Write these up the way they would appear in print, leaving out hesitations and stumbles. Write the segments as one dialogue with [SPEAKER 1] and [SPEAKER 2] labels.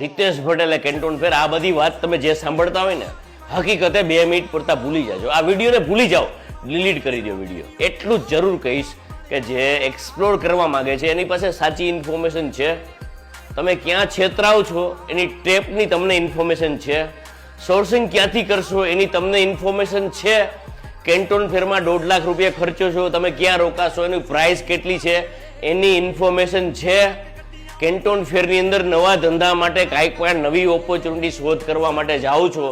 [SPEAKER 1] રિતેશ ભટ્ટ એટલે કેન્ટોન ફેર, આ બધી વાત તમે જે સાંભળતા હોય ને હકીકતે 2 મિનિટ પૂરતા ભૂલી જાજો. આ વિડીયોને ભૂલી જાઓ, ડિલીટ કરી દો વિડીયો. એટલું જ જરૂર કહીશ કે જે એક્સપ્લોર કરવા માંગે છે એની પાસે સાચી ઇન્ફોર્મેશન છે. તમે ક્યાં છેતરાવ છો એની ટેપની તમને ઇન્ફોર્મેશન છે. સોર્સિંગ ક્યાંથી કરશો એની તમને ઇન્ફોર્મેશન છે. કેન્ટોન ફેરમાં 1.5 લાખ રૂપિયા ખર્ચો છો, તમે ક્યાં રોકાશો, એની પ્રાઇસ કેટલી છે એની ઇન્ફોર્મેશન છે. કેન્ટોન ફેરની અંદર નવા ધંધા માટે કાંઈક પણ નવી ઓપોર્ચ્યુનિટી શોધ કરવા માટે જાઓ છો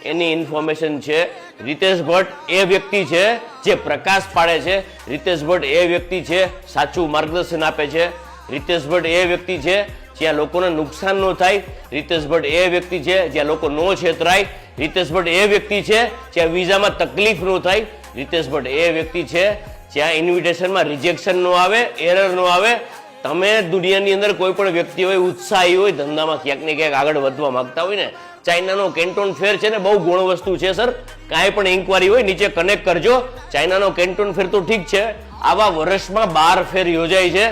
[SPEAKER 1] એની ઇન્ફોર્મેશન છે. રિતેશ ભટ્ટ એ વ્યક્તિ છે જે પ્રકાશ પાડે છે. રિતેશ ભટ્ટ એ વ્યક્તિ છે સાચું માર્ગદર્શન આપે છે. રિતેશ ભટ્ટ એ વ્યક્તિ છે જ્યાં લોકોને નુકસાન ન થાય. રિતેશ ભટ્ટ એ વ્યક્તિ છે જ્યાં લોકો ન છેતરાય. રિતેશ ભટ્ટ એ વ્યક્તિ છે જ્યાં વિઝામાં તકલીફ ન થાય. રિતેશ ભટ્ટ એ વ્યક્તિ છે જ્યાં ઇન્વિટેશનમાં રિજેક્શન ન આવે, એરર ન આવે. તમે દુનિયાની અંદર કોઈ પણ વ્યક્તિ હોય, ઉત્સાહી હોય, ધંધામાં ક્યાંક ને ક્યાંક આગળ વધવા માંગતા હોય ને, ચાઇનાનો કેન્ટોન ફેર છે ને બહુ ગુણ વસ્તુ છે સર. કાંઈ પણ ઇન્કવાયરી હોય નીચે કનેક્ટ કરજો. ચાઇનાનો કેન્ટોન ફેર તો ઠીક છે, આવા વર્ષમાં 12 ફેર યોજાય છે.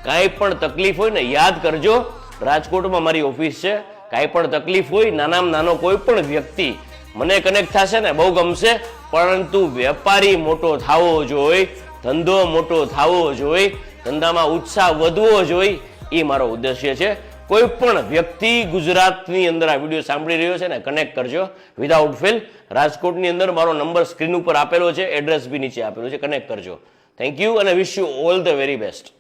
[SPEAKER 1] કાંઈ પણ તકલીફ હોય ને યાદ કરજો, રાજકોટમાં મારી ઓફિસ છે. કાંઈ પણ તકલીફ હોય, નાનામાં નાનો કોઈ પણ વ્યક્તિ મને કનેક્ટ થશે ને બહુ ગમશે. પરંતુ વેપારી મોટો થવો જોઈએ, ધંધો મોટો થવો જોઈએ, ધંધામાં ઉત્સાહ વધવો જોઈએ, એ મારો ઉદ્દેશ્ય છે. કોઈ પણ વ્યક્તિ ગુજરાતની અંદર આ વિડીયો સાંભળી રહ્યો છે ને કનેક્ટ કરજો વિધાઉટ ફેલ. રાજકોટની અંદર મારો નંબર સ્ક્રીન ઉપર આપેલો છે, એડ્રેસ બી નીચે આપેલું છે, કનેક્ટ કરજો. થેન્ક યુ અને wish you all the very best.